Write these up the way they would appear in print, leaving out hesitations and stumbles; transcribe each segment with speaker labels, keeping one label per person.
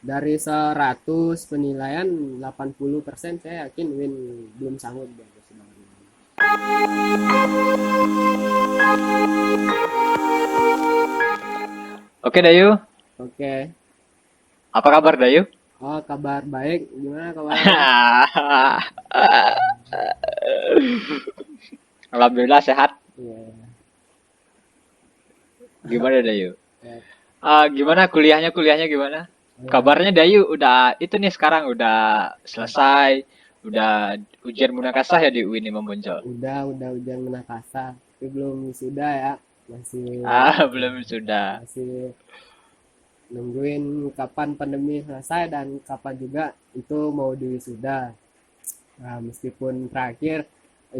Speaker 1: Dari 100 penilaian 80% saya yakin Win belum sanggup buat wisuda online.
Speaker 2: Oke Dayu,
Speaker 1: Oke.
Speaker 2: apa kabar Dayu?
Speaker 1: Oh, kabar baik. Gimana kabarnya?
Speaker 2: Alhamdulillah sehat.
Speaker 1: Iya.
Speaker 2: Gimana Dayu?
Speaker 1: Ya.
Speaker 2: Gimana kuliahnya gimana?
Speaker 1: Ya.
Speaker 2: Kabarnya Dayu udah itu nih sekarang udah selesai, udah ujian munakasah ya di UIN Imam Bonjol.
Speaker 1: Udah ujian menakasa. Tapi belum wisuda ya. Masih
Speaker 2: Belum sudah.
Speaker 1: masih nungguin kapan pandemi selesai dan kapan juga itu mau diwisuda. Nah, meskipun terakhir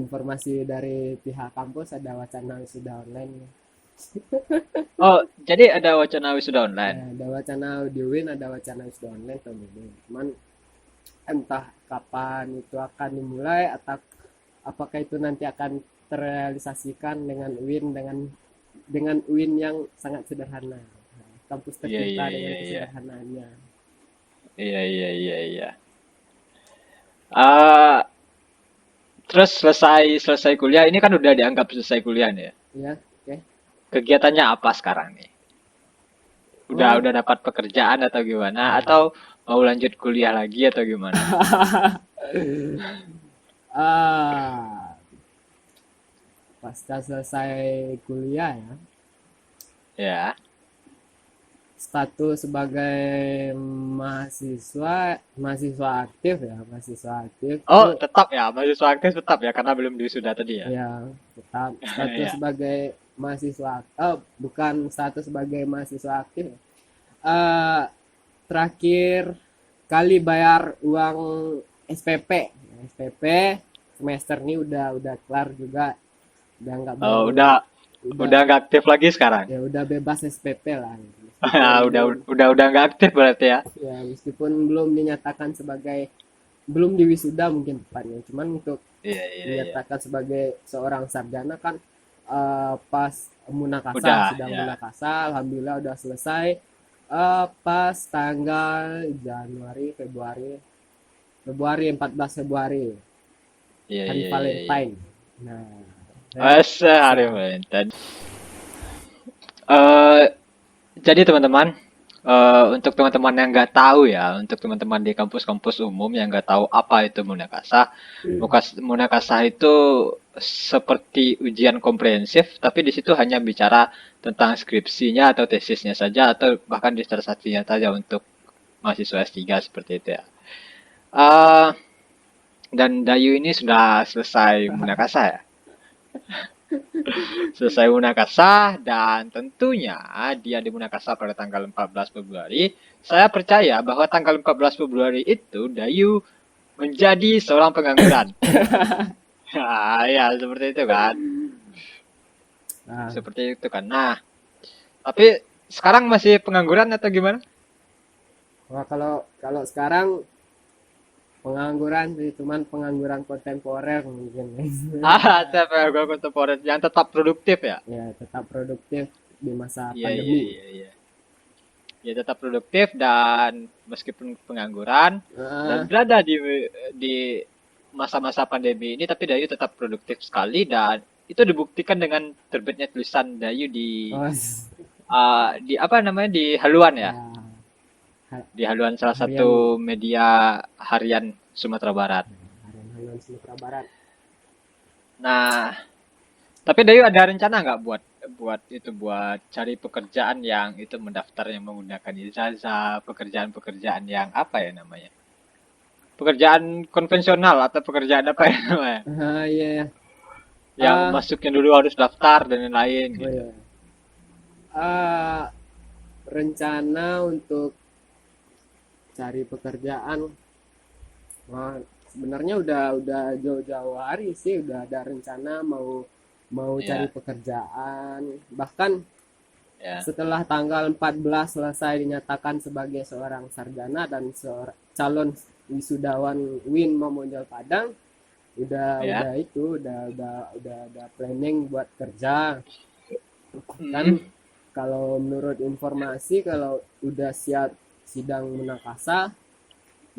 Speaker 1: informasi dari pihak kampus ada wacana wisuda online.
Speaker 2: Oh, jadi ada wacana wisuda online.
Speaker 1: Ya, ada wacana di Win, ada wacana wisuda online tahun ini. Cuman entah kapan itu akan dimulai atau apakah itu nanti akan terrealisasikan dengan Win yang sangat sederhana. Kampus
Speaker 2: Iya
Speaker 1: tercinta
Speaker 2: iya
Speaker 1: dengan
Speaker 2: iya iya.
Speaker 1: kesederhanaannya.
Speaker 2: Iya iya iya iya. Eh, terus selesai selesai kuliah ini kan udah dianggap selesai kuliah nih ya.
Speaker 1: Ya, oke.
Speaker 2: Kegiatannya apa sekarang nih?
Speaker 1: Oh,
Speaker 2: Udah dapat pekerjaan atau gimana? Atau mau lanjut kuliah lagi atau gimana?
Speaker 1: ah, pasca selesai kuliah ya,
Speaker 2: Ya.
Speaker 1: status sebagai mahasiswa mahasiswa aktif ya, mahasiswa aktif
Speaker 2: Oh,
Speaker 1: itu
Speaker 2: tetap ya, mahasiswa aktif tetap ya karena belum wisuda tadi ya.
Speaker 1: ya tetap status
Speaker 2: Iya.
Speaker 1: sebagai mahasiswa, bukan status sebagai mahasiswa aktif ya. Eh, terakhir kali bayar uang SPP. SPP semester ini udah kelar juga, udah nggak bayar
Speaker 2: Oh,
Speaker 1: ulang, udah
Speaker 2: udah nggak aktif lagi sekarang.
Speaker 1: ya udah bebas SPP lah, meskipun belum,
Speaker 2: Udah nggak aktif berarti ya.
Speaker 1: ya meskipun belum dinyatakan sebagai, belum diwisuda mungkin tepatnya, cuman untuk
Speaker 2: Iya iya iya.
Speaker 1: dinyatakan sebagai seorang sarjana kan pas munakasa,
Speaker 2: Udah
Speaker 1: sudah
Speaker 2: ya.
Speaker 1: munakasa, alhamdulillah udah selesai pas tanggal Januari Februari Februari 14 Februari,
Speaker 2: Iya
Speaker 1: hari
Speaker 2: iya iya iya.
Speaker 1: Valentine. Nah, saya
Speaker 2: Masa hari
Speaker 1: bisa.
Speaker 2: Valentine. Eh, jadi teman-teman, untuk teman-teman yang nggak tahu ya, untuk teman-teman di kampus-kampus umum yang nggak tahu apa itu munakasah, munakasah itu seperti ujian komprehensif, tapi di situ hanya bicara tentang skripsinya atau tesisnya saja, atau bahkan disertasinya saja untuk mahasiswa S3 seperti itu ya. Eh, dan Dayu ini sudah selesai munakasah ya. Selesai Munakasa dan tentunya dia di Munakasa pada tanggal 14 Februari. Saya percaya bahwa tanggal 14 Februari itu Dayu menjadi seorang pengangguran. Ya, seperti itu kan.
Speaker 1: Nah,
Speaker 2: Seperti itu kan. Nah, tapi sekarang masih pengangguran atau gimana?
Speaker 1: wah, kalau kalau sekarang pengangguran sih, cuman pengangguran kontemporer mungkin.
Speaker 2: Saya pengangguran kontemporer yang tetap produktif ya.
Speaker 1: Ya, tetap produktif di masa
Speaker 2: Iya, iya,
Speaker 1: pandemi.
Speaker 2: iya, iya. Ya tetap produktif dan meskipun pengangguran dan
Speaker 1: Nah,
Speaker 2: berada di masa-masa pandemi ini tapi Dayu tetap produktif sekali dan itu dibuktikan dengan terbitnya tulisan Dayu
Speaker 1: oh,
Speaker 2: di apa namanya di haluan ya,
Speaker 1: ya, ha-
Speaker 2: di haluan salah
Speaker 1: harian
Speaker 2: satu media harian Sumatera Barat.
Speaker 1: harian harian Sumatera Barat.
Speaker 2: Nah, tapi Dayu ada rencana nggak buat buat itu buat cari pekerjaan yang itu mendaftar yang menggunakan ijazah, pekerjaan-pekerjaan yang apa ya namanya? Pekerjaan konvensional atau pekerjaan apa ya namanya?
Speaker 1: Iya, ya.
Speaker 2: Yang
Speaker 1: Ah,
Speaker 2: masuknya dulu harus daftar dan lain-lain
Speaker 1: oh
Speaker 2: gitu.
Speaker 1: ya. Rencana untuk cari pekerjaan, wah, sebenarnya udah jauh-jauh hari sih, udah ada rencana mau mau cari
Speaker 2: Ya,
Speaker 1: pekerjaan. Bahkan
Speaker 2: ya,
Speaker 1: setelah tanggal 14 selesai dinyatakan sebagai seorang sarjana dan seorang calon wisudawan Win Mamonjol Padang, udah
Speaker 2: ya.
Speaker 1: itu udah ada planning buat kerja. Kan
Speaker 2: Hmm,
Speaker 1: kalau menurut informasi, kalau udah siap sidang Munakasa,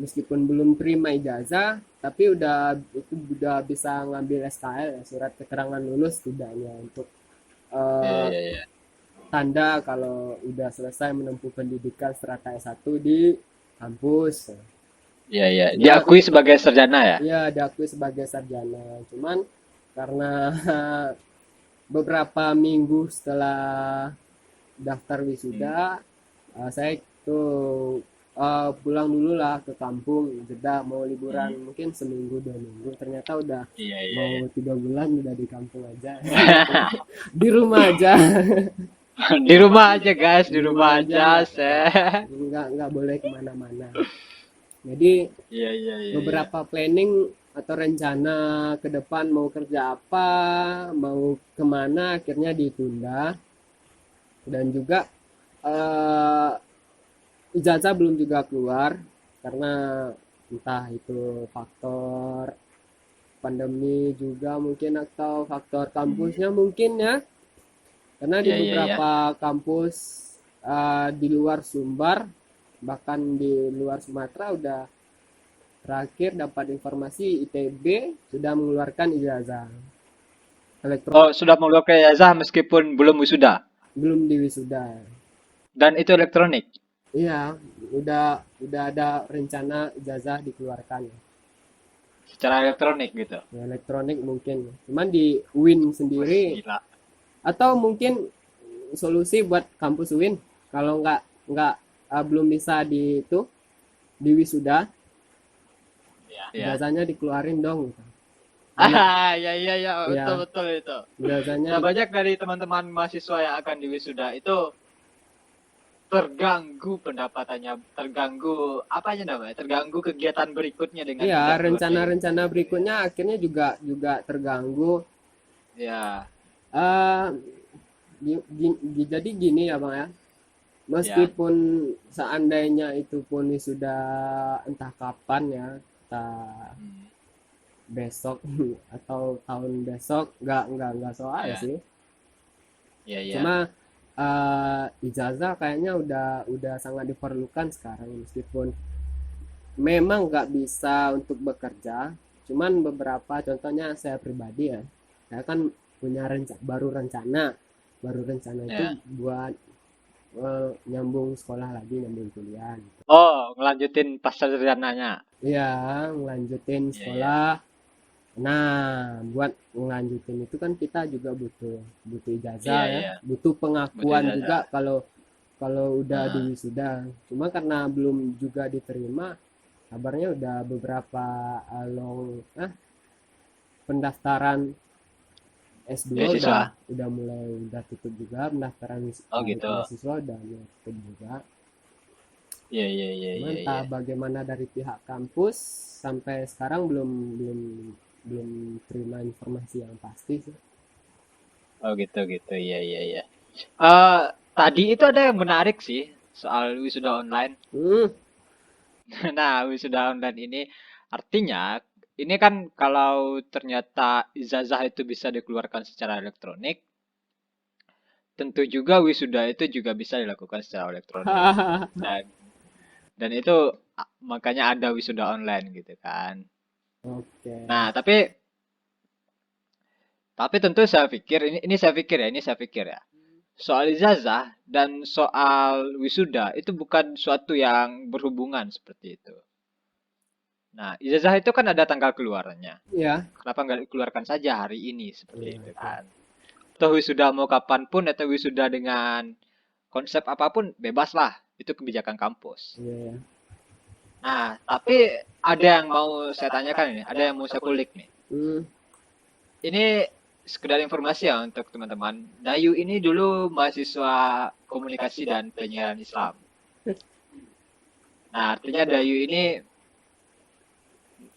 Speaker 1: meskipun belum terima ijazah, tapi udah bisa ngambil SKL ya, surat keterangan lulus setidaknya untuk
Speaker 2: Iya,
Speaker 1: eh,
Speaker 2: iya, iya.
Speaker 1: tanda kalau udah selesai menempuh pendidikan strata S1 di kampus.
Speaker 2: Iya, iya.
Speaker 1: Cuma
Speaker 2: Diakui sebagai sarjana ya?
Speaker 1: ya diakui sebagai sarjana. Cuman karena beberapa minggu setelah daftar
Speaker 2: Hmm.
Speaker 1: wisuda, saya tuh pulang dulu lah ke kampung, jeda mau liburan
Speaker 2: Hmm.
Speaker 1: mungkin seminggu 2 minggu. Ternyata udah
Speaker 2: Iya, iya,
Speaker 1: mau
Speaker 2: iya.
Speaker 1: 3 bulan udah di kampung aja, di rumah aja,
Speaker 2: Di rumah aja, guys.
Speaker 1: di
Speaker 2: Di
Speaker 1: rumah
Speaker 2: rumah
Speaker 1: aja
Speaker 2: aja, saya.
Speaker 1: nggak boleh kemana-mana. Jadi
Speaker 2: Iya, iya, iya, iya.
Speaker 1: beberapa planning atau rencana ke depan mau kerja apa, mau kemana akhirnya ditunda. Dan juga eh, ijazah belum juga keluar karena entah itu faktor pandemi juga mungkin atau faktor
Speaker 2: Hmm.
Speaker 1: kampusnya mungkin ya, karena di
Speaker 2: Iya, iya, iya.
Speaker 1: beberapa kampus di luar Sumbar bahkan di luar Sumatera udah terakhir dapat informasi ITB sudah mengeluarkan ijazah elektro,
Speaker 2: Oh, sudah mengeluarkan ijazah meskipun belum wisuda.
Speaker 1: belum di wisuda.
Speaker 2: Dan itu elektronik.
Speaker 1: Iya, udah udah ada rencana ijazah dikeluarkan.
Speaker 2: Secara elektronik gitu.
Speaker 1: Ya, elektronik mungkin. Cuman di UIN
Speaker 2: Wih,
Speaker 1: sendiri
Speaker 2: gila.
Speaker 1: atau mungkin solusi buat kampus UIN kalau nggak belum bisa di itu di wisuda,
Speaker 2: Iya.
Speaker 1: ijazahnya dikeluarin dong gitu. Banyak
Speaker 2: Ah, ya, iya, iya. Betul,
Speaker 1: ya
Speaker 2: betul itu.
Speaker 1: ijazahnya
Speaker 2: Nah,
Speaker 1: di
Speaker 2: banyak dari teman-teman mahasiswa yang akan di wisuda itu terganggu pendapatannya, terganggu apa aja namanya, terganggu kegiatan berikutnya dengan
Speaker 1: iya
Speaker 2: tidak keluarnya
Speaker 1: rencana-rencana
Speaker 2: ijazah gitu ya.
Speaker 1: berikutnya akhirnya juga juga terganggu.
Speaker 2: Ya,
Speaker 1: eh jadi gini ya Bang ya.
Speaker 2: ya.
Speaker 1: Meskipun seandainya itu pun sudah entah kapan ya, entah
Speaker 2: Hmm,
Speaker 1: besok atau tahun besok, nggak soal
Speaker 2: ya,
Speaker 1: sih.
Speaker 2: ya, ya.
Speaker 1: Cuma ijazah kayaknya udah sangat diperlukan sekarang meskipun memang nggak bisa untuk bekerja. Cuman beberapa contohnya saya pribadi ya, saya kan punya baru rencana itu
Speaker 2: Ya.
Speaker 1: buat nyambung sekolah lagi, nyambung kuliah gitu.
Speaker 2: Oh, ngelanjutin pas sarjananya.
Speaker 1: Iya, ngelanjutin
Speaker 2: Ya, ya.
Speaker 1: sekolah. Nah, buat ngelanjutin itu kan kita juga butuh butuh ijazah
Speaker 2: Iya,
Speaker 1: ya,
Speaker 2: iya.
Speaker 1: butuh
Speaker 2: Butuh
Speaker 1: pengakuan juga
Speaker 2: ijazah.
Speaker 1: kalau kalau udah di
Speaker 2: Heeh.
Speaker 1: wisuda. Cuma karena belum juga diterima, kabarnya udah beberapa pendaftaran S2
Speaker 2: Beasiswa.
Speaker 1: udah mulai udah tutup juga, pendaftaran
Speaker 2: Oh, gitu.
Speaker 1: beasiswa udah mulai tutup juga.
Speaker 2: Iya, iya, iya,
Speaker 1: Cuman
Speaker 2: iya,
Speaker 1: entah
Speaker 2: iya.
Speaker 1: bagaimana dari pihak kampus sampai sekarang belum belum belum terima informasi yang pasti sih.
Speaker 2: Oh, gitu, gitu. Iya, iya, iya. Eh, tadi itu ada yang menarik sih soal wisuda online.
Speaker 1: Hmm,
Speaker 2: Nah, wisuda online ini artinya ini kan kalau ternyata ijazah itu bisa dikeluarkan secara elektronik, tentu juga wisuda itu juga bisa dilakukan secara elektronik. Dan itu makanya ada wisuda online gitu kan.
Speaker 1: oke.
Speaker 2: Nah, tapi tentu saya pikir ini saya pikir ya, ini saya pikir ya. Soal ijazah dan soal wisuda itu bukan suatu yang berhubungan seperti itu. Nah, ijazah itu kan ada tanggal keluarnya.
Speaker 1: Ya,
Speaker 2: Kenapa nggak dikeluarkan saja hari ini seperti
Speaker 1: iya,
Speaker 2: itu
Speaker 1: oke.
Speaker 2: kan? Atau wisuda mau kapanpun atau wisuda dengan konsep apapun bebas lah. Itu kebijakan kampus.
Speaker 1: Iya, ya.
Speaker 2: Nah, tapi ada yang mau saya tanyakan ini, ada yang mau saya kulik nih.
Speaker 1: Hmm,
Speaker 2: Ini sekedar informasi ya untuk teman-teman. Dayu ini dulu mahasiswa komunikasi dan penyiaran Islam. Nah, artinya Dayu ini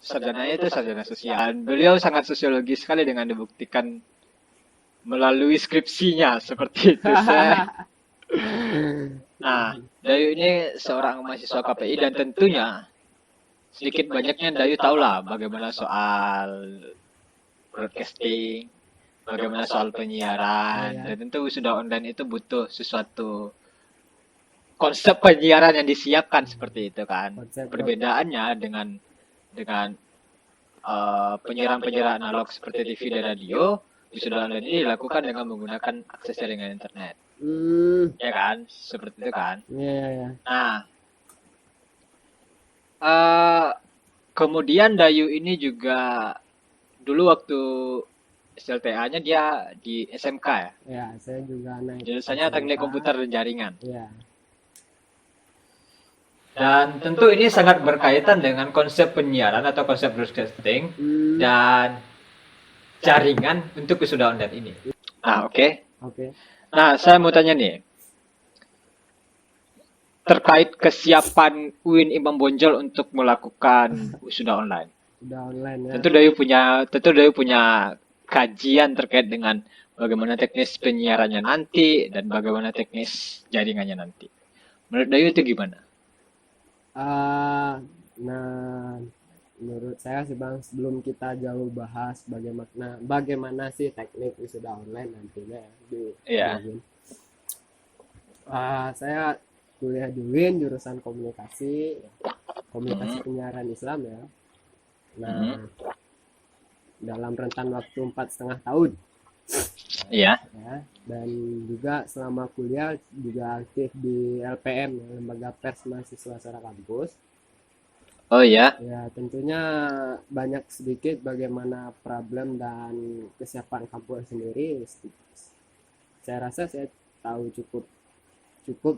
Speaker 2: sarjananya itu sarjana sosial. Beliau sangat sosiologis sekali dengan dibuktikan melalui skripsinya seperti itu. Nah, Dayu ini seorang mahasiswa KPI dan tentunya sedikit banyaknya Dayu tahulah bagaimana soal broadcasting, bagaimana soal
Speaker 1: iya,
Speaker 2: penyiaran,
Speaker 1: ya.
Speaker 2: dan tentu sudah online itu butuh sesuatu konsep penyiaran yang disiapkan seperti itu kan.
Speaker 1: konsep
Speaker 2: Perbedaannya dengan penyiaran-penyiaran analog seperti TV dan radio, wisuda online ini dilakukan dengan menggunakan akses jaringan internet. Ya kan? Seperti itu kan.
Speaker 1: ya.
Speaker 2: Nah, kemudian Dayu ini juga dulu waktu SLTA-nya dia di SMK ya.
Speaker 1: Ya, saya juga naik
Speaker 2: Jurusannya Teknik
Speaker 1: SMK.
Speaker 2: Komputer dan Jaringan.
Speaker 1: Ya,
Speaker 2: Dan tentu ini sangat berkaitan dengan konsep penyiaran atau konsep broadcasting dan jaringan untuk wisuda online ini. Nah, oke. Nah, saya mau tanya nih. Terkait kesiapan UIN Imam Bonjol untuk melakukan wisuda online.
Speaker 1: Sudah online ya.
Speaker 2: Tentu Dayu punya kajian terkait dengan bagaimana teknis penyiarannya nanti dan bagaimana teknis jaringannya nanti. Menurut Dayu itu gimana?
Speaker 1: Nah, menurut saya sih Bang, sebelum kita jauh bahas bagaimana sih teknik wisuda online nantinya di UIN. Saya kuliah di UIN jurusan komunikasi penyiaran Islam ya. Nah, dalam rentan waktu 4,5 tahun.
Speaker 2: Iya.
Speaker 1: Ya, dan juga selama kuliah juga aktif di LPM, Lembaga Pers Mahasiswa Secara Kampus.
Speaker 2: Oh ya.
Speaker 1: Ya, tentunya banyak sedikit bagaimana problem dan kesiapan kampus sendiri. Saya rasa saya tahu cukup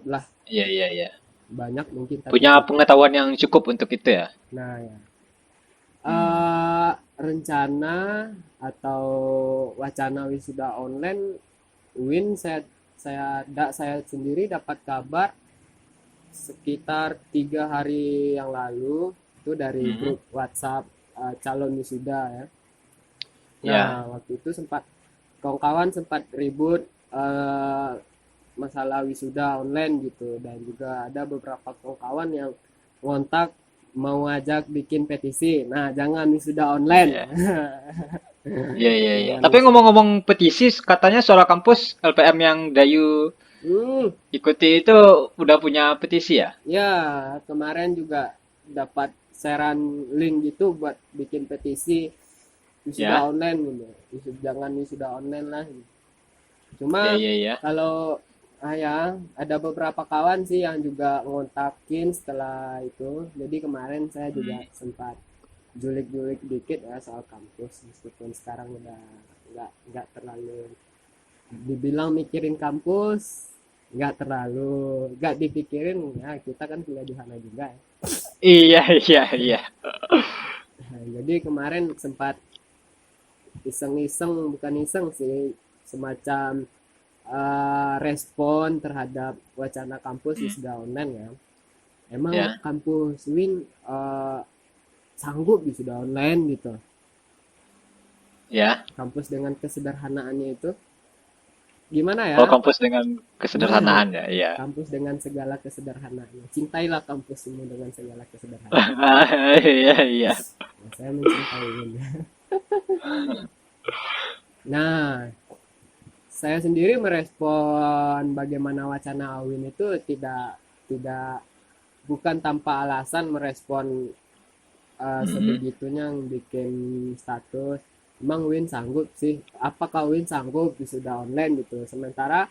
Speaker 1: lah.
Speaker 2: Iya.
Speaker 1: Banyak mungkin
Speaker 2: punya pengetahuan yang cukup untuk itu ya.
Speaker 1: Nah ya. Rencana atau wacana wisuda online UIN saya sendiri dapat kabar sekitar 3 hari yang lalu itu dari grup WhatsApp calon wisuda ya. Nah, waktu itu kawan-kawan sempat ribut masalah wisuda online gitu, dan juga ada beberapa kawan yang ngontak mau ajak bikin petisi. Nah, jangan wisuda online.
Speaker 2: Iya. Tapi ngomong-ngomong petisi, katanya Suara Kampus LPM yang Dayu ikuti itu udah punya petisi ya?
Speaker 1: Ya, kemarin juga dapat sharean link gitu buat bikin petisi wisuda online gitu. Jangan wisuda online lah. Cuma kalau ada beberapa kawan sih yang juga ngontakin setelah itu. Jadi kemarin saya juga sempat julik-julik dikit ya soal kampus, meskipun sekarang udah nggak terlalu dibilang mikirin kampus, nggak dipikirin ya, kita kan kuliah di sana juga ya.
Speaker 2: Iya.
Speaker 1: Nah, jadi kemarin sempat bukan iseng sih, semacam respon terhadap wacana kampus wisuda online ya. Emang kampus UIN sanggup wisuda online gitu.
Speaker 2: Ya.
Speaker 1: Kampus dengan kesederhanaannya itu gimana ya?
Speaker 2: Oh, kampus dengan kesederhanaan ya, iya.
Speaker 1: Kampus dengan segala kesederhanaannya. Cintailah kampusmu dengan segala kesederhanaan.
Speaker 2: Iya.
Speaker 1: Nah, saya mencintai UIN. Nah, saya sendiri merespon bagaimana wacana UIN itu tidak bukan tanpa alasan merespon sebegitunya bikin status. Emang UIN sanggup sih? Apakah UIN sanggup wisuda online gitu? Sementara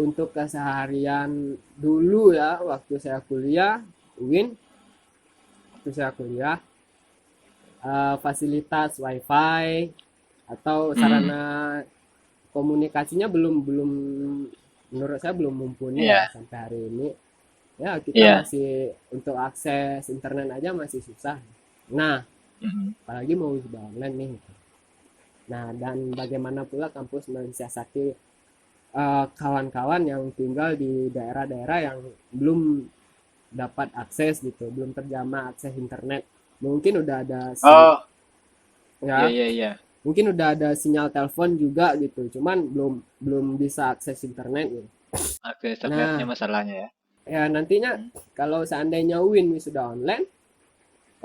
Speaker 1: untuk keseharian dulu ya, waktu saya kuliah fasilitas wifi atau sarana komunikasinya belum menurut saya belum mumpuni ya sampai hari ini. Ya, kita masih untuk akses internet aja masih susah. Nah, apalagi mau wisuda online nih. Nah, dan bagaimana pula kampus mensiasati kawan-kawan yang tinggal di daerah-daerah yang belum dapat akses gitu, belum terjamah akses internet. Mungkin udah ada
Speaker 2: Iya.
Speaker 1: Mungkin udah ada sinyal telepon juga gitu, cuman belum bisa akses internet gitu.
Speaker 2: Akses internetnya masalahnya ya.
Speaker 1: Ya, nantinya kalau seandainya UIN wisuda online,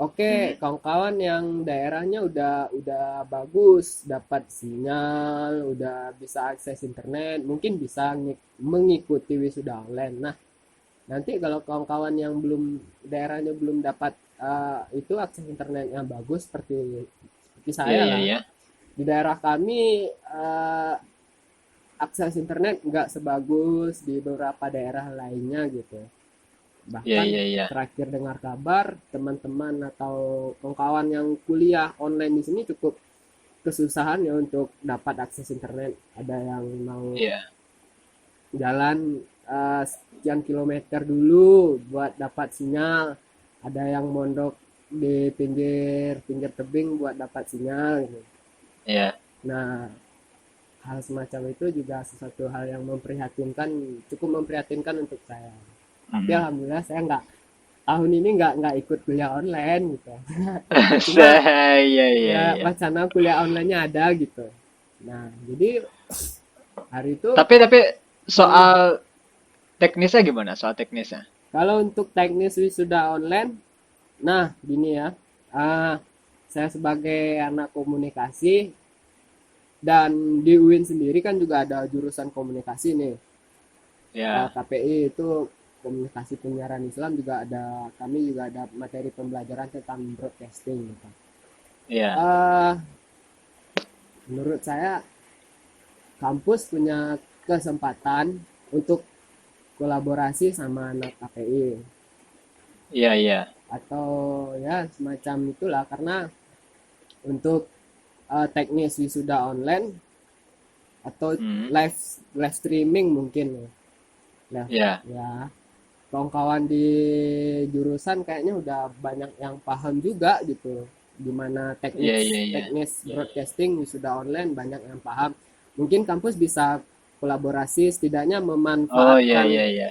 Speaker 1: oke, kawan-kawan yang daerahnya udah bagus, dapat sinyal, udah bisa akses internet, mungkin bisa mengikuti wisuda online. Nah, Nanti kalau kawan-kawan yang belum daerahnya belum dapat itu akses internet yang bagus seperti
Speaker 2: Iya,
Speaker 1: saya
Speaker 2: iya,
Speaker 1: lah.
Speaker 2: iya.
Speaker 1: Di daerah kami akses internet nggak sebagus di beberapa daerah lainnya gitu.
Speaker 2: Iya,
Speaker 1: Bahkan
Speaker 2: iya, iya.
Speaker 1: terakhir dengar kabar teman-teman atau kawan-kawan yang kuliah online di sini cukup kesusahan ya untuk dapat akses internet. Ada yang mau
Speaker 2: Iya.
Speaker 1: jalan sekian kilometer dulu buat dapat sinyal, ada yang mondok di pinggir pinggir tebing buat dapat sinyal gitu.
Speaker 2: Iya.
Speaker 1: Nah, hal semacam itu juga sesuatu hal yang memprihatinkan, cukup memprihatinkan untuk saya. Tapi
Speaker 2: Mhm.
Speaker 1: alhamdulillah saya nggak tahun ini nggak ikut kuliah online gitu. Cuma
Speaker 2: Iya, iya,
Speaker 1: ya
Speaker 2: iya.
Speaker 1: wacana kuliah online-nya ada gitu. Nah, jadi hari itu
Speaker 2: Tapi
Speaker 1: hmm,
Speaker 2: soal teknisnya gimana? Soal teknisnya?
Speaker 1: kalau untuk teknis wisuda online, nah gini ya, ah, saya sebagai anak komunikasi dan di UIN sendiri kan juga ada jurusan komunikasi nih.
Speaker 2: Ya.
Speaker 1: KPI itu komunikasi penyiaran Islam juga ada, kami juga ada materi pembelajaran tentang broadcasting gitu.
Speaker 2: Iya.
Speaker 1: Ah, menurut saya kampus punya kesempatan untuk kolaborasi sama anak KPI
Speaker 2: Iya, iya.
Speaker 1: atau ya semacam itulah, karena untuk teknis wisuda online atau
Speaker 2: Mhm.
Speaker 1: live live streaming mungkin ya. Nah,
Speaker 2: Iya.
Speaker 1: ya kawan-kawan di jurusan kayaknya udah banyak yang paham juga gitu. Gimana
Speaker 2: Iya, iya, iya.
Speaker 1: teknis broadcasting wisuda online banyak yang paham. Mungkin kampus bisa kolaborasi setidaknya
Speaker 2: Oh, iya,
Speaker 1: memanfaatkan
Speaker 2: iya, iya.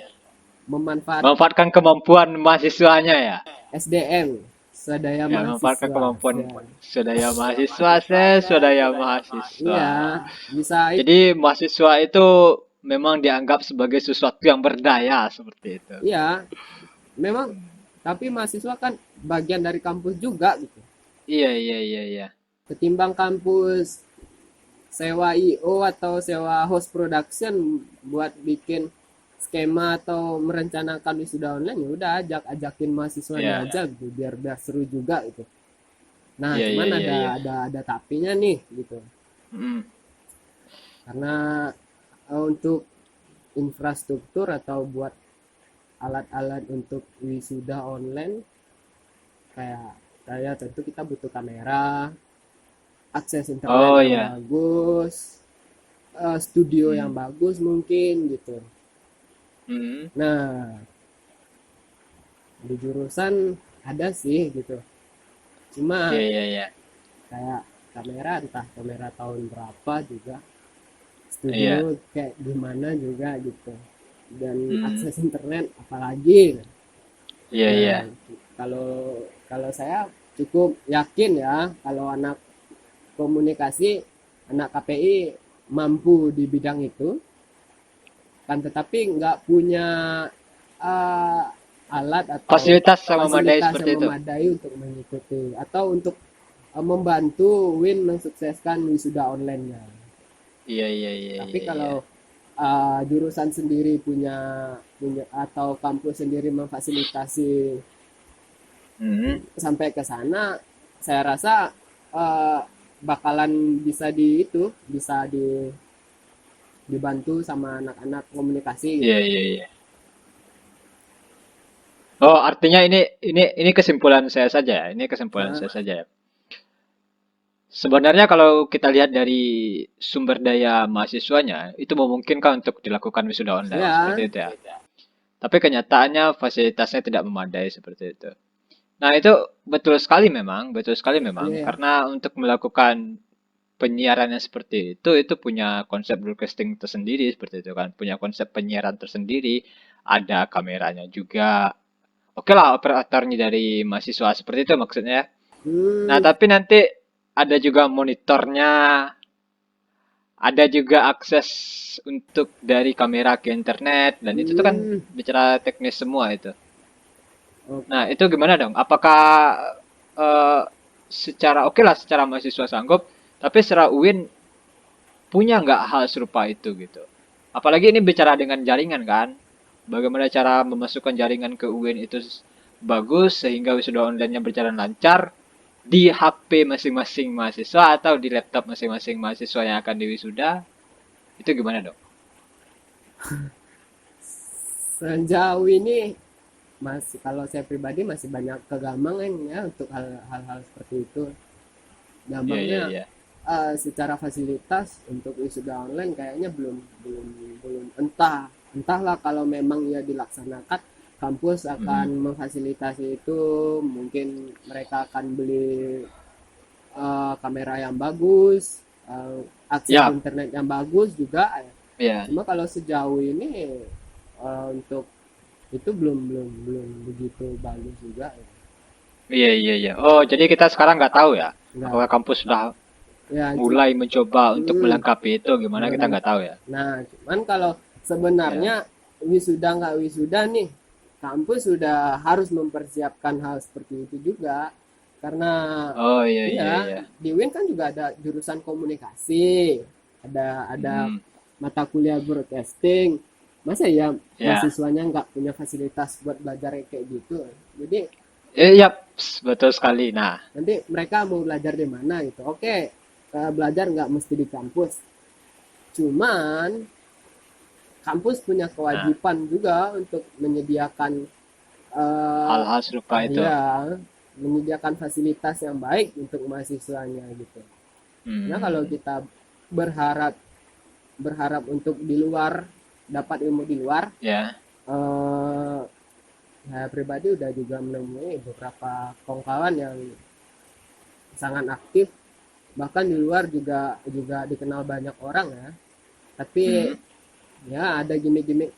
Speaker 1: memanfaat
Speaker 2: Memanfaatkan kemampuan mahasiswanya ya.
Speaker 1: SDM, swadaya
Speaker 2: Ya, memanfaatkan
Speaker 1: mahasiswa
Speaker 2: kemampuan
Speaker 1: ya.
Speaker 2: swadaya mahasiswa, swadaya mahasiswa.
Speaker 1: Iya, bisa itu.
Speaker 2: Jadi mahasiswa itu memang dianggap sebagai sesuatu yang berdaya seperti itu.
Speaker 1: Iya, memang tapi mahasiswa kan bagian dari kampus juga gitu.
Speaker 2: Iya, iya, iya, iya.
Speaker 1: Ketimbang kampus sewa IO atau sewa host production buat bikin skema atau merencanakan wisuda online, ya udah ajakin mahasiswanya
Speaker 2: Iya,
Speaker 1: aja gitu, biar biar seru juga gitu. Nah,
Speaker 2: iya,
Speaker 1: cuman
Speaker 2: iya, iya, iya.
Speaker 1: ada tapinya nih gitu.
Speaker 2: Mm.
Speaker 1: Karena untuk infrastruktur atau buat alat-alat untuk wisuda online kayak kayak tentu kita butuh kamera, akses internet
Speaker 2: Oh
Speaker 1: yang
Speaker 2: ya.
Speaker 1: bagus, studio yang
Speaker 2: Hmm.
Speaker 1: bagus mungkin gitu.
Speaker 2: Hmm.
Speaker 1: Nah, di jurusan ada sih gitu.
Speaker 2: Iya,
Speaker 1: Cuma
Speaker 2: iya, iya.
Speaker 1: kayak kamera entah kamera tahun berapa juga, studio
Speaker 2: Iya.
Speaker 1: kayak gimana juga gitu. Dan
Speaker 2: Hmm.
Speaker 1: akses internet apalagi.
Speaker 2: Iya, iya.
Speaker 1: Nah, kalau kalau saya cukup yakin ya kalau anak komunikasi, anak KPI mampu di bidang itu, kan tetapi nggak punya uh, alat atau
Speaker 2: Fasilitas yang memadai
Speaker 1: fasilitas
Speaker 2: seperti
Speaker 1: yang
Speaker 2: itu.
Speaker 1: memadai untuk mengikuti atau untuk membantu Win mensukseskan wisuda online-nya.
Speaker 2: Iya, iya, iya,
Speaker 1: Tapi
Speaker 2: iya, iya.
Speaker 1: kalau jurusan sendiri punya punya atau kampus sendiri memfasilitasi
Speaker 2: Hmm.
Speaker 1: sampai ke sana, saya rasa uh, bakalan bisa dibantu sama anak-anak komunikasi
Speaker 2: Iya,
Speaker 1: gitu.
Speaker 2: iya, iya. Oh, artinya ini kesimpulan saya saja ya. Ini kesimpulan
Speaker 1: Nah,
Speaker 2: saya saja ya. Sebenarnya kalau kita lihat dari sumber daya mahasiswanya, itu memungkinkan untuk dilakukan wisuda online, seperti
Speaker 1: ya,
Speaker 2: itu ya. Tapi kenyataannya fasilitasnya tidak memadai seperti itu. Nah, itu betul sekali memang,
Speaker 1: iya ya.
Speaker 2: karena untuk melakukan penyiaran yang seperti itu punya konsep broadcasting tersendiri seperti itu kan, punya konsep penyiaran tersendiri, ada kameranya juga. Oke lah, operatornya dari mahasiswa seperti itu maksudnya. Nah,
Speaker 1: Hmm,
Speaker 2: tapi nanti ada juga monitornya, ada juga akses untuk dari kamera ke internet, dan itu tuh kan
Speaker 1: hmm,
Speaker 2: bicara teknis semua itu.
Speaker 1: oh,
Speaker 2: Nah, itu gimana dong? Apakah eh, secara oke lah secara mahasiswa sanggup, tapi secara UIN punya nggak hal serupa itu gitu? Apalagi ini bicara dengan jaringan kan, bagaimana cara memasukkan jaringan ke UIN itu bagus sehingga wisuda online-nya berjalan lancar di HP masing-masing mahasiswa atau di laptop masing-masing mahasiswa yang akan diwisuda. Itu gimana dong?
Speaker 1: Sejauh ini masih, kalau saya pribadi masih banyak kegambangan ya untuk hal-hal seperti itu.
Speaker 2: Iya, iya,
Speaker 1: Gampangnya
Speaker 2: iya.
Speaker 1: secara fasilitas untuk wisuda online kayaknya belum belum belum entahlah kalau memang ya dilaksanakan, kampus akan
Speaker 2: Mm-mm.
Speaker 1: memfasilitasi itu. Mungkin mereka akan beli kamera yang bagus, akses
Speaker 2: Ya,
Speaker 1: internet yang bagus juga.
Speaker 2: ya.
Speaker 1: Cuma kalau sejauh ini untuk itu belum begitu bagus juga.
Speaker 2: Iya, iya, iya. Oh, jadi kita sekarang nggak tahu ya,
Speaker 1: Nggak,
Speaker 2: apakah kampus sudah
Speaker 1: ya
Speaker 2: mulai mencoba untuk
Speaker 1: hmm,
Speaker 2: melengkapi itu, gimana kita
Speaker 1: meleng-
Speaker 2: nggak tahu ya.
Speaker 1: nah cuman kalau
Speaker 2: Ya.
Speaker 1: sebenarnya wisuda nggak wisuda nih, kampus sudah harus mempersiapkan hal seperti itu juga, karena
Speaker 2: Oh, iya, iya,
Speaker 1: iya
Speaker 2: iya.
Speaker 1: di UIN kan juga ada jurusan komunikasi, ada
Speaker 2: Mm,
Speaker 1: mata kuliah broadcasting. Masa ya
Speaker 2: ya.
Speaker 1: mahasiswanya nggak punya fasilitas buat belajar kayak gitu? Jadi
Speaker 2: Iya, betul sekali. Nah,
Speaker 1: nanti mereka mau belajar di mana gitu? Oke, belajar nggak mesti di kampus, cuman kampus punya
Speaker 2: nah,
Speaker 1: kewajiban juga untuk menyediakan eh
Speaker 2: hal-hal serupa itu.
Speaker 1: ya menyediakan fasilitas yang baik untuk mahasiswanya gitu. Karena kalau
Speaker 2: Hmm,
Speaker 1: kita berharap berharap untuk di luar, dapat ilmu di luar,
Speaker 2: ya.
Speaker 1: eh saya pribadi udah juga menemui beberapa kawan yang sangat aktif, bahkan di luar juga juga dikenal banyak orang ya. Tapi
Speaker 2: Hmm,
Speaker 1: ya ada gimmick-gimmick,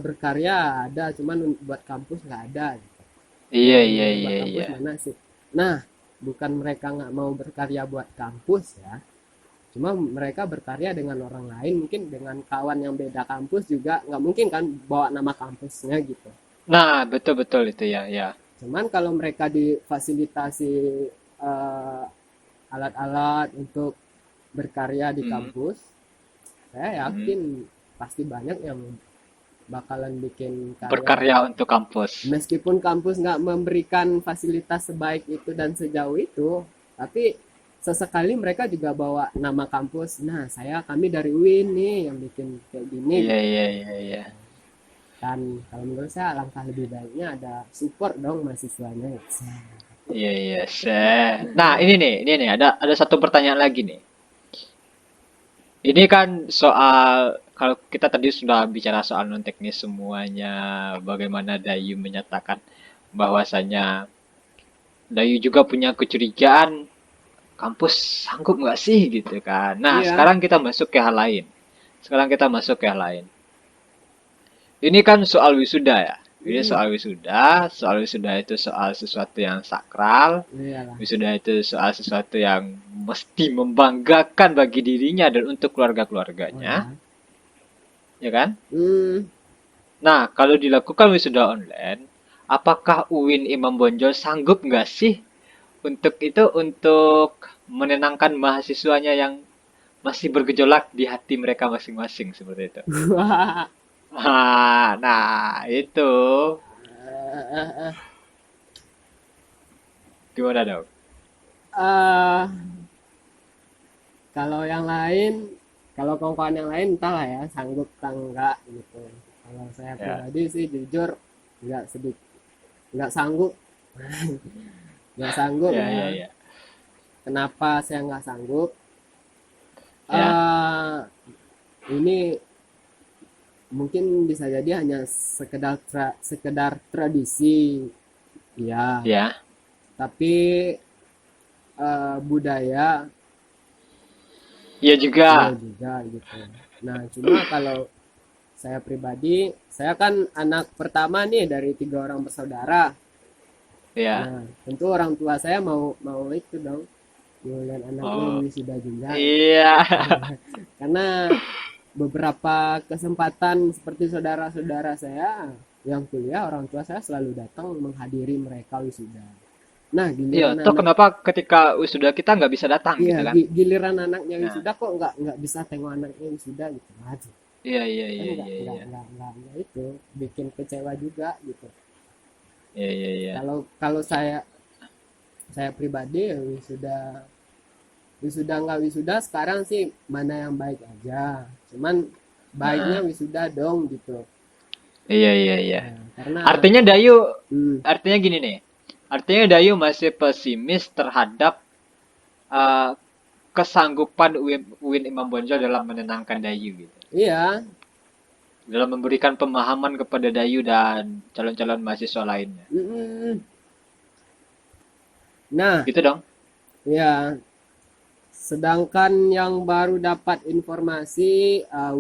Speaker 1: berkarya ada, cuman buat kampus nggak ada gitu.
Speaker 2: iya,
Speaker 1: Yang
Speaker 2: iya,
Speaker 1: buat
Speaker 2: iya,
Speaker 1: kampus
Speaker 2: iya.
Speaker 1: mana sih? Nah, bukan mereka nggak mau berkarya buat kampus ya, cuma mereka berkarya dengan orang lain, mungkin dengan kawan yang beda kampus juga nggak mungkin kan bawa nama kampusnya gitu.
Speaker 2: Nah, betul-betul itu ya, ya.
Speaker 1: Cuman kalau mereka difasilitasi eh, alat-alat untuk berkarya di
Speaker 2: Hmm,
Speaker 1: kampus, saya
Speaker 2: hmm.
Speaker 1: yakin pasti banyak yang bakalan bikin karya.
Speaker 2: Berkarya untuk kampus.
Speaker 1: Meskipun kampus nggak memberikan fasilitas sebaik itu dan sejauh itu, tapi sesekali mereka juga bawa nama kampus. Nah, kami dari UIN nih yang bikin kayak gini
Speaker 2: Iya,
Speaker 1: gitu.
Speaker 2: iya, iya, iya.
Speaker 1: Dan kalau menurut saya alangkah lebih baiknya ada support dong mahasiswanya.
Speaker 2: Iya, iya. Nah, ini nih, ada satu pertanyaan lagi nih. Ini kan soal kalau kita tadi sudah bicara soal non teknis semuanya, bagaimana Dayu menyatakan bahwasanya Dayu juga punya kecurigaan kampus sanggup nggak sih gitu kan. Nah,
Speaker 1: Iya.
Speaker 2: sekarang kita masuk ke hal lain. Sekarang kita masuk ke hal lain. Ini kan soal wisuda ya. Ini
Speaker 1: Hmm,
Speaker 2: soal wisuda itu soal sesuatu yang sakral.
Speaker 1: iyalah.
Speaker 2: Wisuda itu soal sesuatu yang mesti membanggakan bagi dirinya dan untuk
Speaker 1: Oh
Speaker 2: keluarga-keluarganya,
Speaker 1: ya.
Speaker 2: ya kan?
Speaker 1: Hmm,
Speaker 2: Nah, kalau dilakukan wisuda online, apakah UIN Imam Bonjol sanggup nggak sih untuk itu, untuk menenangkan mahasiswanya yang masih bergejolak di hati mereka masing-masing seperti itu?
Speaker 1: wah,
Speaker 2: Nah, itu
Speaker 1: eh, eh,
Speaker 2: gimana dong?
Speaker 1: eh, kalau yang lain, kalau kawan-kawan yang lain entahlah ya sanggup atau enggak gitu. Kalau saya
Speaker 2: Ya,
Speaker 1: pribadi sih jujur nggak sedikit, nggak sanggup, nggak sanggup
Speaker 2: ya,
Speaker 1: ya.
Speaker 2: ya, ya,
Speaker 1: Kenapa saya nggak sanggup?
Speaker 2: ya,
Speaker 1: eh ini mungkin bisa jadi hanya sekedar tradisi, ya.
Speaker 2: ya,
Speaker 1: Tapi budaya,
Speaker 2: ya
Speaker 1: iya
Speaker 2: juga,
Speaker 1: juga gitu. Nah, cuma kalau saya pribadi, saya kan anak pertama nih dari 3 orang bersaudara.
Speaker 2: ya.
Speaker 1: Nah, tentu orang tua saya mau mau itu dong, mau lihat anaknya
Speaker 2: Oh,
Speaker 1: wisuda juga.
Speaker 2: iya,
Speaker 1: Karena beberapa kesempatan seperti saudara-saudara saya yang kuliah, orang tua saya selalu datang menghadiri mereka wisuda. Nah,
Speaker 2: iya.
Speaker 1: giliran
Speaker 2: Toh
Speaker 1: anak,
Speaker 2: kenapa ketika wisuda kita nggak bisa datang
Speaker 1: iya,
Speaker 2: gitu kan?
Speaker 1: giliran anaknya
Speaker 2: Nah,
Speaker 1: wisuda kok nggak bisa tengok anaknya wisuda gitu aja.
Speaker 2: Iya, iya,
Speaker 1: Kan
Speaker 2: iya, iya, iya.
Speaker 1: nggak itu bikin kecewa juga gitu.
Speaker 2: Iya, iya, iya.
Speaker 1: Kalau kalau saya pribadi ya wisuda wisuda nggak wisuda sekarang sih mana yang baik aja, cuman baiknya
Speaker 2: Heeh.
Speaker 1: wisuda dong gitu.
Speaker 2: Iya, iya, iya.
Speaker 1: Nah, karena
Speaker 2: Artinya Dayu,
Speaker 1: hmm,
Speaker 2: artinya gini nih. Artinya Dayu masih pesimis terhadap eh, kesanggupan Win Imam Bonjol dalam menenangkan Dayu gitu.
Speaker 1: iya.
Speaker 2: Dalam memberikan pemahaman kepada Dayu dan calon-calon mahasiswa lainnya.
Speaker 1: Mm-mm. Nah,
Speaker 2: Gitu dong.
Speaker 1: ya, sedangkan yang baru dapat informasi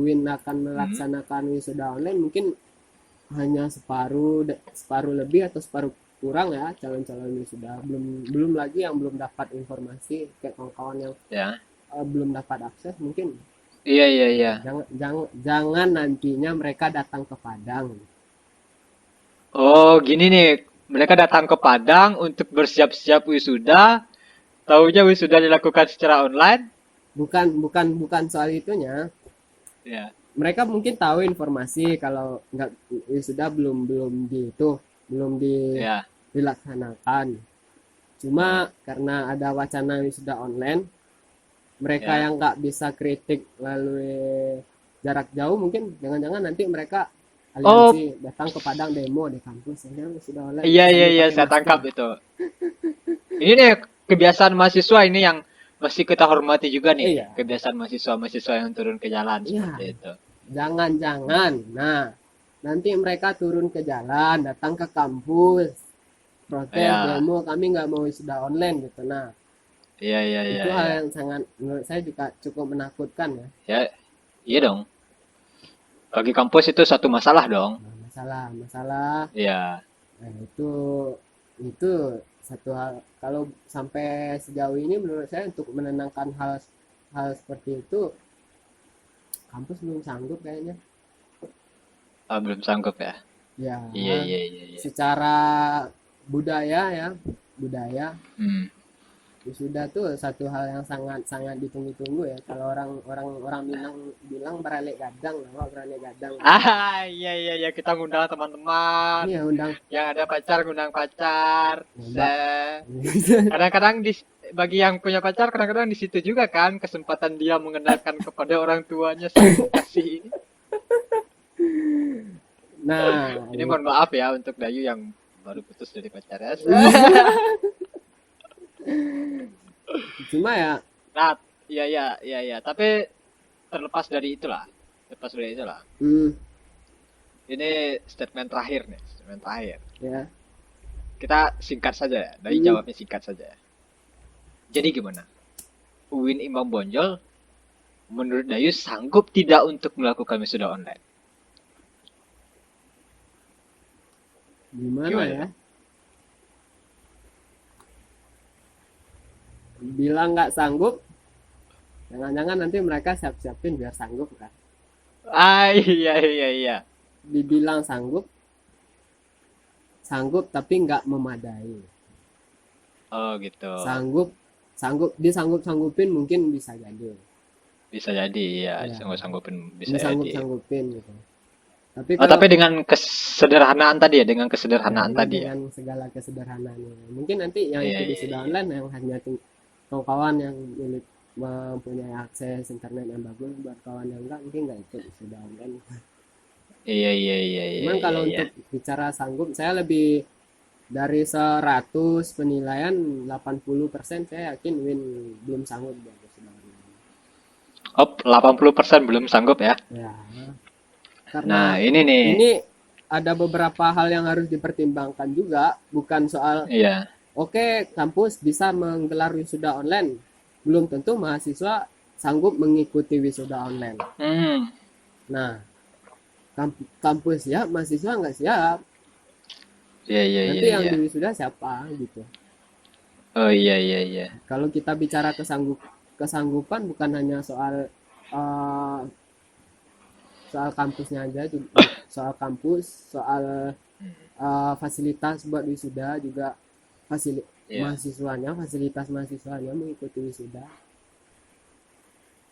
Speaker 1: Win akan
Speaker 2: Hmm.
Speaker 1: melaksanakan wisuda online mungkin hanya separuh lebih atau separuh kurang ya calon-calon wisuda, belum belum lagi yang belum dapat informasi kayak kawan-kawan yang
Speaker 2: Ya.
Speaker 1: belum dapat akses mungkin.
Speaker 2: Iya, iya, iya.
Speaker 1: Jangan nantinya mereka datang ke Padang.
Speaker 2: Oh, gini nih. Mereka datang ke Padang untuk bersiap-siap wisuda. Taunya wisuda dilakukan secara online.
Speaker 1: Bukan soal itunya.
Speaker 2: Ya.
Speaker 1: Mereka mungkin tahu informasi kalau nggak sudah belum di itu belum
Speaker 2: Ya.
Speaker 1: dilaksanakan.
Speaker 2: Hmm.
Speaker 1: Cuma karena ada wacana wisuda online, mereka
Speaker 2: Ya.
Speaker 1: yang nggak bisa kritik melalui jarak jauh mungkin jangan-jangan nanti mereka
Speaker 2: Oh,
Speaker 1: aliansi datang ke Padang demo di kampus ya wisuda online
Speaker 2: iya, iya,
Speaker 1: sambil
Speaker 2: iya.
Speaker 1: pakai
Speaker 2: Saya
Speaker 1: masker.
Speaker 2: tangkap itu. Ini nih kebiasaan mahasiswa ini yang mesti kita hormati juga nih.
Speaker 1: Iya,
Speaker 2: Kebiasaan mahasiswa-mahasiswa yang turun ke jalan
Speaker 1: iya,
Speaker 2: seperti itu.
Speaker 1: jangan-jangan. Nah, nanti mereka turun ke jalan, datang ke kampus, protes
Speaker 2: Ya.
Speaker 1: demo kami nggak mau wisuda online gitu. Nah,
Speaker 2: Iya, iya, iya,
Speaker 1: itu hal
Speaker 2: iya.
Speaker 1: yang sangat menurut saya juga cukup menakutkan ya.
Speaker 2: Ya, iya dong. Bagi kampus itu satu masalah dong.
Speaker 1: Nah, masalah
Speaker 2: Iya.
Speaker 1: nah, itu satu hal. Kalau sampai sejauh ini menurut saya untuk menenangkan hal hal seperti itu kampus belum sanggup kayaknya.
Speaker 2: Ah, belum sanggup ya.
Speaker 1: Ya,
Speaker 2: Iya, iya, iya, iya.
Speaker 1: secara budaya ya, budaya
Speaker 2: Hmm.
Speaker 1: wisuda tuh satu hal yang sangat sangat ditunggu-tunggu ya. Kalau orang orang orang bilang bilang beralik gadang, lah beralik gadang.
Speaker 2: Ah, iya, iya, iya. Kita ngundang teman-teman.
Speaker 1: Iya undang
Speaker 2: Yang ada pacar, ngundang pacar.
Speaker 1: mbak.
Speaker 2: Kadang-kadang bagi yang punya pacar, kadang-kadang di situ juga kan kesempatan dia mengenalkan kepada orang tuanya sang kekasih ini.
Speaker 1: Nah,
Speaker 2: Ini mohon maaf ya untuk Dayu yang baru putus dari pacarnya.
Speaker 1: cuma ya
Speaker 2: Nah, iya, iya, iya, iya. Tapi terlepas dari itulah, terlepas dari itulah.
Speaker 1: hmm,
Speaker 2: Ini statement terakhir nih, statement terakhir.
Speaker 1: ya
Speaker 2: Kita singkat saja ya, dari
Speaker 1: hmm,
Speaker 2: jawabnya singkat saja ya. Jadi gimana? Uwin Imam Bonjol menurut Dayu sanggup tidak untuk melakukan wisuda online?
Speaker 1: gimana
Speaker 2: Gimana
Speaker 1: ya?
Speaker 2: tuh?
Speaker 1: Bilang nggak sanggup, jangan-jangan nanti mereka siap-siapin biar sanggup kan?
Speaker 2: Ah, iya, iya, iya.
Speaker 1: Dibilang sanggup, sanggup tapi nggak memadai.
Speaker 2: Oh gitu.
Speaker 1: Sanggup, disanggup-sanggupin mungkin bisa jadi.
Speaker 2: Bisa jadi, ya.
Speaker 1: Ya,
Speaker 2: Sanggup-sanggupin bisa jadi.
Speaker 1: disanggup-sanggupin gitu. Tapi
Speaker 2: Oh,
Speaker 1: kalau
Speaker 2: tapi dengan kesederhanaan tadi ya, dengan
Speaker 1: ya
Speaker 2: kesederhanaan
Speaker 1: ini
Speaker 2: tadi ya.
Speaker 1: dengan segala kesederhanaannya, mungkin nanti yang
Speaker 2: Iya,
Speaker 1: itu di
Speaker 2: iya,
Speaker 1: sudah
Speaker 2: iya.
Speaker 1: online yang hanya kawan-kawan yang mempunyai akses internet yang bagus, buat kawan yang enggak mungkin nggak ikut sudah online.
Speaker 2: Iya, iya, iya, iya,
Speaker 1: Cuman
Speaker 2: iya,
Speaker 1: kalau
Speaker 2: iya.
Speaker 1: untuk bicara sanggup, saya lebih dari 100 penilaian 80% saya yakin Win belum sanggup buat sudah online.
Speaker 2: Oh, 80% belum sanggup ya.
Speaker 1: Ya, karena
Speaker 2: Nah, ini nih.
Speaker 1: ini ada beberapa hal yang harus dipertimbangkan juga, bukan soal
Speaker 2: Iya.
Speaker 1: oke kampus bisa menggelar wisuda online, belum tentu mahasiswa sanggup mengikuti wisuda online.
Speaker 2: Hmm.
Speaker 1: Nah, kampus siap, mahasiswa nggak siap.
Speaker 2: Iya, iya, iya,
Speaker 1: Nanti yang
Speaker 2: iya.
Speaker 1: di wisuda siapa gitu.
Speaker 2: Oh, iya, iya, iya.
Speaker 1: Kalau kita bicara kesanggupan bukan hanya soal uh, soal kampusnya aja, soal kampus, soal fasilitas buat wisuda juga
Speaker 2: Iya.
Speaker 1: fasilitas mahasiswanya mengikuti wisuda.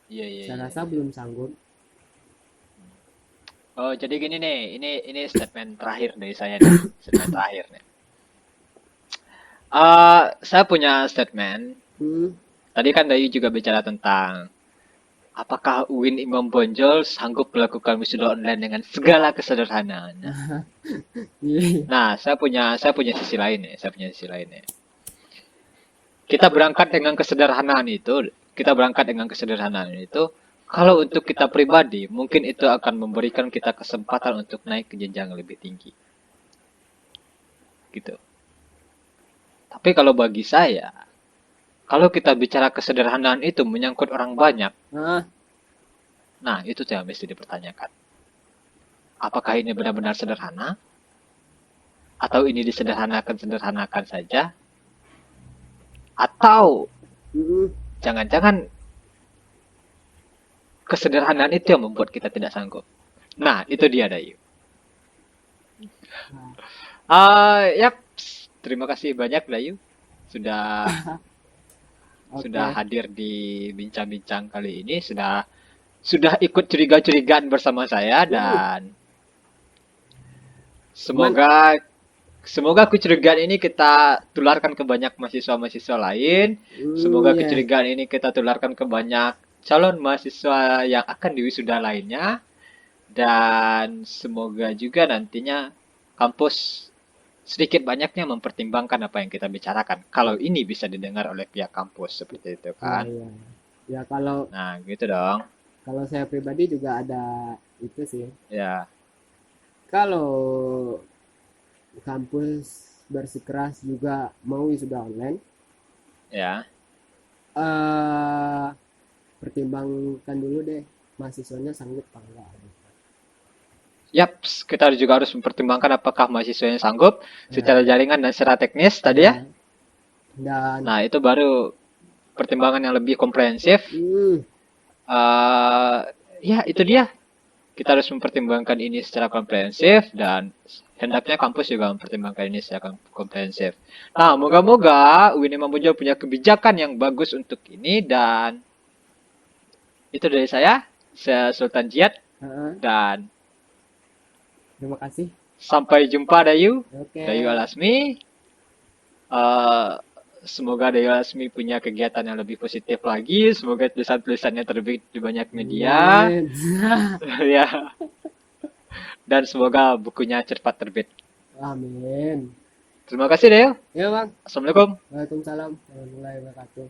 Speaker 2: Iya, iya,
Speaker 1: Saya
Speaker 2: iya,
Speaker 1: rasa
Speaker 2: iya.
Speaker 1: belum sanggup.
Speaker 2: Oh, jadi gini nih, ini statement terakhir dari saya nih, statement terakhir nih. Saya punya statement.
Speaker 1: Hmm.
Speaker 2: Tadi kan Dayu juga bicara tentang apakah UIN Imam Bonjol sanggup melakukan wisuda online dengan segala kesederhanaan.
Speaker 1: Iya.
Speaker 2: Nah, saya punya sisi lain nih, saya punya sisi lain nih. Kita berangkat dengan kesederhanaan itu, kita berangkat dengan kesederhanaan itu. Kalau untuk kita pribadi, mungkin itu akan memberikan kita kesempatan untuk naik ke jenjang yang lebih tinggi, gitu. Tapi kalau bagi saya, kalau kita bicara kesederhanaan itu menyangkut orang banyak,
Speaker 1: Ah,
Speaker 2: nah itu yang mesti dipertanyakan. Apakah ini benar-benar sederhana? Atau ini disederhanakan-sederhanakan saja? Atau
Speaker 1: mm-mm.
Speaker 2: jangan-jangan kesederhanaan itu yang membuat kita tidak sanggup? Nah, itu dia, Dayu.
Speaker 1: Nah,
Speaker 2: Yap, terima kasih banyak, Dayu. Sudah sudah
Speaker 1: oke.
Speaker 2: hadir di bincang-bincang kali ini, sudah ikut curiga-curigaan bersama saya,
Speaker 1: Uh,
Speaker 2: dan
Speaker 1: cuman,
Speaker 2: semoga semoga kecurigaan ini kita tularkan ke banyak mahasiswa-mahasiswa lain. Semoga
Speaker 1: ya,
Speaker 2: kecurigaan ini kita tularkan ke banyak calon mahasiswa yang akan diwisuda lainnya. Dan semoga juga nantinya kampus sedikit banyaknya mempertimbangkan apa yang kita bicarakan. Kalau ini bisa didengar oleh pihak kampus seperti itu
Speaker 1: oh
Speaker 2: kan.
Speaker 1: ya, ya kalau
Speaker 2: Nah, gitu dong.
Speaker 1: kalau saya pribadi juga ada itu sih.
Speaker 2: Ya,
Speaker 1: Kalau kampus bersikeras juga mau wisuda online,
Speaker 2: ya.
Speaker 1: eh pertimbangkan dulu deh mahasiswanya sanggup apa enggak.
Speaker 2: Yap, kita juga harus mempertimbangkan apakah mahasiswanya sanggup secara
Speaker 1: Ya,
Speaker 2: jaringan dan secara teknis tadi ya.
Speaker 1: ya, dan
Speaker 2: Nah, itu baru pertimbangan yang lebih komprehensif.
Speaker 1: hmm,
Speaker 2: eh Ya, itu dia. Kita harus mempertimbangkan ini secara komprehensif, dan hendaknya kampus juga mempertimbangkan ini secara komprehensif. Nah, moga-moga UIN Imam punya kebijakan yang bagus untuk ini, dan itu dari saya Sultan Jiat,
Speaker 1: heeh,
Speaker 2: dan
Speaker 1: terima kasih.
Speaker 2: sampai jumpa Dayu,
Speaker 1: Oke,
Speaker 2: Dayu Alasmi. Eh, Semoga Dayu Alasmi punya kegiatan yang lebih positif lagi. Semoga tulisan-tulisannya terbit di banyak media.
Speaker 1: amin.
Speaker 2: Ya, dan semoga bukunya cepat terbit.
Speaker 1: Amin.
Speaker 2: Terima kasih Dayu.
Speaker 1: Ya bang.
Speaker 2: Assalamualaikum.
Speaker 1: Waalaikumsalam warahmatullahi wabarakatuh.